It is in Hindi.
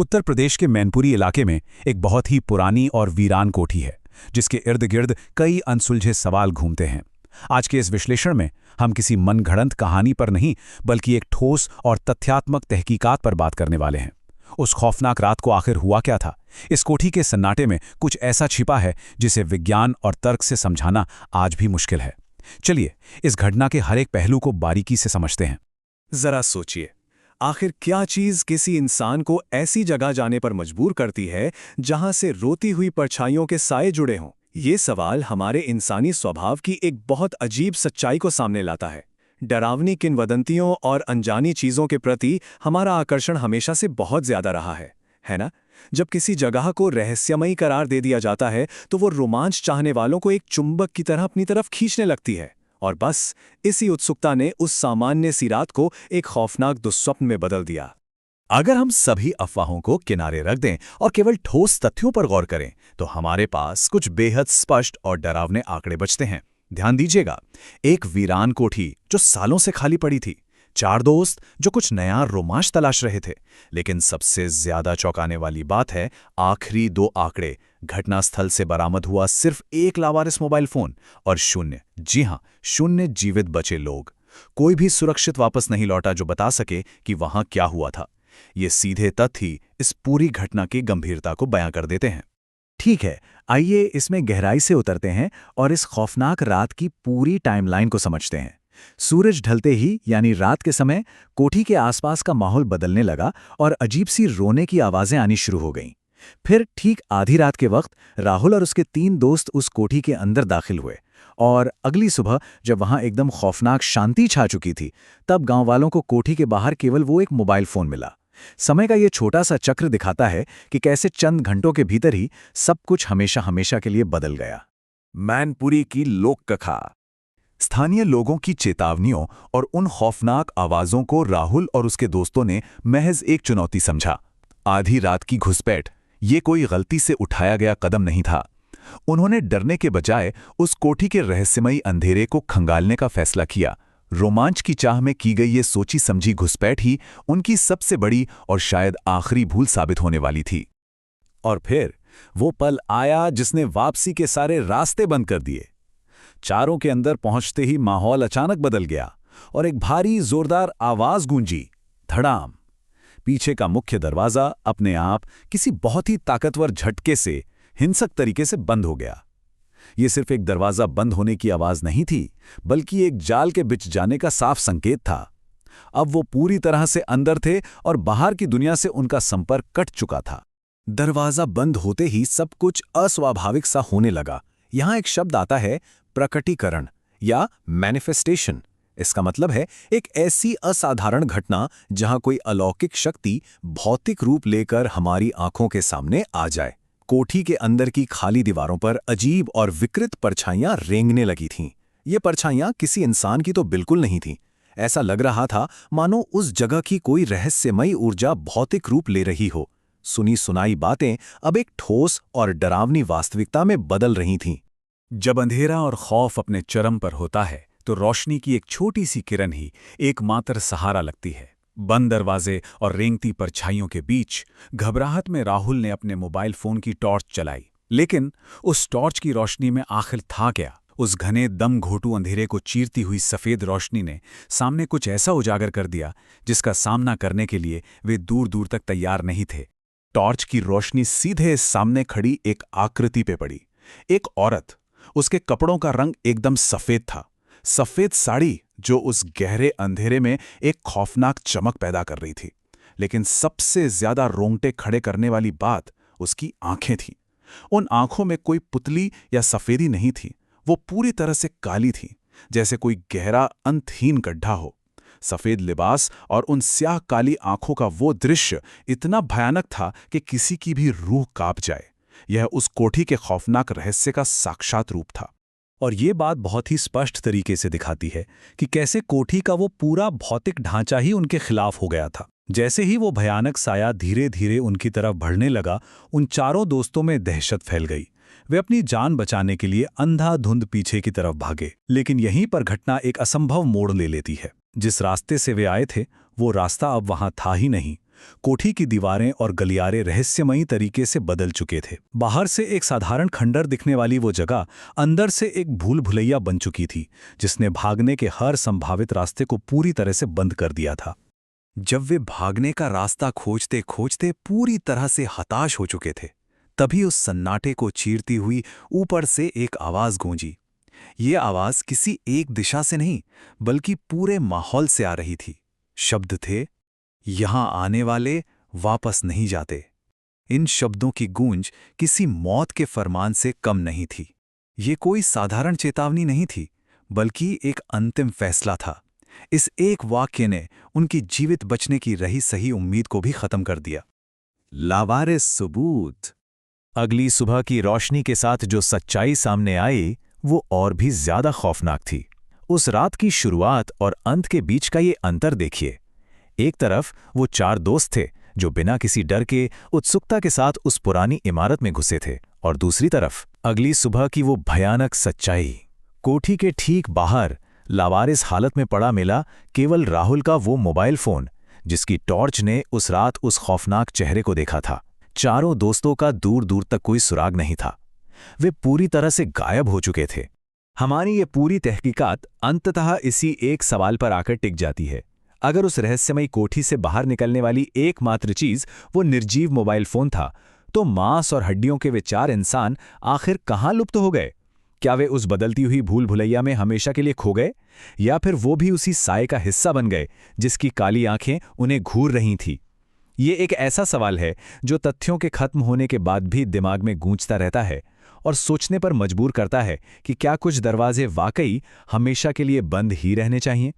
उत्तर प्रदेश के मैनपुरी इलाके में एक बहुत ही पुरानी और वीरान कोठी है, जिसके इर्द गिर्द कई अनसुलझे सवाल घूमते हैं। आज के इस विश्लेषण में हम किसी मनगढ़ंत कहानी पर नहीं, बल्कि एक ठोस और तथ्यात्मक तहकीकात पर बात करने वाले हैं। उस खौफनाक रात को आखिर हुआ क्या था? इस कोठी के सन्नाटे में कुछ ऐसा छिपा है जिसे विज्ञान और तर्क से समझाना आज भी मुश्किल है। चलिए इस घटना के हर एक पहलू को बारीकी से समझते हैं। जरा सोचिए, आखिर क्या चीज किसी इंसान को ऐसी जगह जाने पर मजबूर करती है जहां से रोती हुई परछाइयों के साए जुड़े हों? ये सवाल हमारे इंसानी स्वभाव की एक बहुत अजीब सच्चाई को सामने लाता है। डरावनी किंवदंतियों और अनजानी चीजों के प्रति हमारा आकर्षण हमेशा से बहुत ज्यादा रहा है ना? जब किसी जगह को रहस्यमयी करार दे दिया जाता है तो वो रोमांच चाहने वालों को एक चुंबक की तरह अपनी तरफ खींचने लगती है। और बस इसी उत्सुकता ने उस सामान्य सी रात को एक खौफनाक दुस्वप्न में बदल दिया। अगर हम सभी अफवाहों को किनारे रख दें और केवल ठोस तथ्यों पर गौर करें, तो हमारे पास कुछ बेहद स्पष्ट और डरावने आंकड़े बचते हैं। ध्यान दीजिएगा, एक वीरान कोठी जो सालों से खाली पड़ी थी, 4 दोस्त जो कुछ नया रोमांच तलाश रहे थे, लेकिन सबसे ज्यादा चौंकाने वाली बात है आखिरी 2 आंकड़े। घटनास्थल से बरामद हुआ सिर्फ 1 लावारिस मोबाइल फोन और 0, जी हां, 0 जीवित बचे लोग। कोई भी सुरक्षित वापस नहीं लौटा जो बता सके कि वहां क्या हुआ था। ये सीधे तथ्य ही इस पूरी घटना की गंभीरता को बयां कर देते हैं। ठीक है, आइए इसमें गहराई से उतरते हैं और इस खौफनाक रात की पूरी टाइमलाइन को समझते हैं। सूरज ढलते ही यानी रात के समय कोठी के आसपास का माहौल बदलने लगा और अजीब सी रोने की आवाजें आनी शुरू हो गईं। फिर ठीक आधी रात के वक्त राहुल और उसके 3 दोस्त उस कोठी के अंदर दाखिल हुए और अगली सुबह जब वहां एकदम खौफनाक शांति छा चुकी थी, तब गांव वालों को कोठी के बाहर केवल वो एक मोबाइल फोन मिला। समय का ये छोटा सा चक्र दिखाता है कि कैसे चंद घंटों के भीतर ही सब कुछ हमेशा हमेशा के लिए बदल गया। मैनपुरी की लोक कथा। स्थानीय लोगों की चेतावनियों और उन खौफनाक आवाजों को राहुल और उसके दोस्तों ने महज एक चुनौती समझा। आधी रात की घुसपैठ, ये कोई गलती से उठाया गया कदम नहीं था। उन्होंने डरने के बजाय उस कोठी के रहस्यमयी अंधेरे को खंगालने का फैसला किया। रोमांच की चाह में की गई ये सोची समझी घुसपैठ ही उनकी सबसे बड़ी और शायद आखिरी भूल साबित होने वाली थी। और फिर वो पल आया जिसने वापसी के सारे रास्ते बंद कर दिए। चारों के अंदर पहुंचते ही माहौल अचानक बदल गया और एक भारी जोरदार आवाज गूंजी, धड़ाम। पीछे का मुख्य दरवाजा अपने आप किसी बहुत ही ताकतवर झटके से हिंसक तरीके से बंद हो गया। ये सिर्फ एक दरवाजा बंद होने की आवाज नहीं थी, बल्कि एक जाल के बिछ जाने का साफ संकेत था। अब वो पूरी तरह से अंदर थे और बाहर की दुनिया से उनका संपर्क कट चुका था। दरवाजा बंद होते ही सब कुछ अस्वाभाविक सा होने लगा। यहां एक शब्द आता है, प्रकटीकरण या मैनिफेस्टेशन। इसका मतलब है एक ऐसी असाधारण घटना जहां कोई अलौकिक शक्ति भौतिक रूप लेकर हमारी आंखों के सामने आ जाए। कोठी के अंदर की खाली दीवारों पर अजीब और विकृत परछाइयां रेंगने लगी थीं। ये परछाइयां किसी इंसान की तो बिल्कुल नहीं थीं। ऐसा लग रहा था मानो उस जगह की कोई रहस्यमयी ऊर्जा भौतिक रूप ले रही हो। सुनी सुनाई बातें अब एक ठोस और डरावनी वास्तविकता में बदल रही थीं। जब अंधेरा और खौफ अपने चरम पर होता है, तो रोशनी की एक छोटी सी किरण ही एकमात्र सहारा लगती है। बंद दरवाजे और रेंगती परछाइयों के बीच घबराहट में राहुल ने अपने मोबाइल फोन की टॉर्च चलाई। लेकिन उस टॉर्च की रोशनी में आखिर था क्या? उस घने दम घोटू अंधेरे को चीरती हुई सफेद रोशनी ने सामने कुछ ऐसा उजागर कर दिया जिसका सामना करने के लिए वे दूर दूर तक तैयार नहीं थे। टॉर्च की रोशनी सीधे सामने खड़ी एक आकृति पे पड़ी। एक औरत। उसके कपड़ों का रंग एकदम सफेद था। सफेद साड़ी जो उस गहरे अंधेरे में एक खौफनाक चमक पैदा कर रही थी। लेकिन सबसे ज्यादा रोंगटे खड़े करने वाली बात उसकी आंखें थीं। उन आंखों में कोई पुतली या सफेदी नहीं थी। वो पूरी तरह से काली थी, जैसे कोई गहरा अंतहीन गड्ढा हो। सफेद लिबास और उन स्याह काली आंखों का वो दृश्य इतना भयानक था कि किसी की भी रूह कांप जाए। यह उस कोठी के खौफनाक रहस्य का साक्षात रूप था। और ये बात बहुत ही स्पष्ट तरीके से दिखाती है कि कैसे कोठी का वो पूरा भौतिक ढांचा ही उनके खिलाफ हो गया था। जैसे ही वो भयानक साया धीरे धीरे उनकी तरफ बढ़ने लगा, उन चारों दोस्तों में दहशत फैल गई। वे अपनी जान बचाने के लिए अंधाधुंध पीछे की तरफ भागे। लेकिन यहीं पर घटना एक असंभव मोड़ ले लेती है। जिस रास्ते से वे आए थे, वो रास्ता अब वहां था ही नहीं। कोठी की दीवारें और गलियारे रहस्यमयी तरीके से बदल चुके थे। बाहर से एक साधारण खंडर दिखने वाली वो जगह अंदर से एक भूल भुलैया बन चुकी थी, जिसने भागने के हर संभावित रास्ते को पूरी तरह से बंद कर दिया था। जब वे भागने का रास्ता खोजते खोजते पूरी तरह से हताश हो चुके थे, तभी उस सन्नाटे को चीरती हुई ऊपर से एक आवाज गूंजी। ये आवाज किसी एक दिशा से नहीं, बल्कि पूरे माहौल से आ रही थी। शब्द थे, यहां आने वाले वापस नहीं जाते। इन शब्दों की गूंज किसी मौत के फरमान से कम नहीं थी। ये कोई साधारण चेतावनी नहीं थी, बल्कि एक अंतिम फैसला था। इस एक वाक्य ने उनकी जीवित बचने की रही सही उम्मीद को भी खत्म कर दिया। लावारिस सबूत। अगली सुबह की रोशनी के साथ जो सच्चाई सामने आई वो और भी ज्यादा खौफनाक थी। उस रात की शुरुआत और अंत के बीच का ये अंतर देखिए। एक तरफ वो 4 दोस्त थे जो बिना किसी डर के उत्सुकता के साथ उस पुरानी इमारत में घुसे थे, और दूसरी तरफ अगली सुबह की वो भयानक सच्चाई। कोठी के ठीक बाहर लावारिस हालत में पड़ा मिला केवल राहुल का वो मोबाइल फोन, जिसकी टॉर्च ने उस रात उस खौफनाक चेहरे को देखा था। चारों दोस्तों का दूर दूर तक कोई सुराग नहीं था। वे पूरी तरह से गायब हो चुके थे। हमारी ये पूरी तहकीकात अंततः इसी एक सवाल पर आकर टिक जाती है। अगर उस रहस्यमयी कोठी से बाहर निकलने वाली एकमात्र चीज वो निर्जीव मोबाइल फोन था, तो मांस और हड्डियों के वे 4 इंसान आखिर कहाँ लुप्त हो गए? क्या वे उस बदलती हुई भूल भुलैया में हमेशा के लिए खो गए, या फिर वो भी उसी साए का हिस्सा बन गए जिसकी काली आंखें उन्हें घूर रही थीं? ये एक ऐसा सवाल है जो तथ्यों के खत्म होने के बाद भी दिमाग में गूंजता रहता है और सोचने पर मजबूर करता है कि क्या कुछ दरवाजे वाकई हमेशा के लिए बंद ही रहने चाहिए।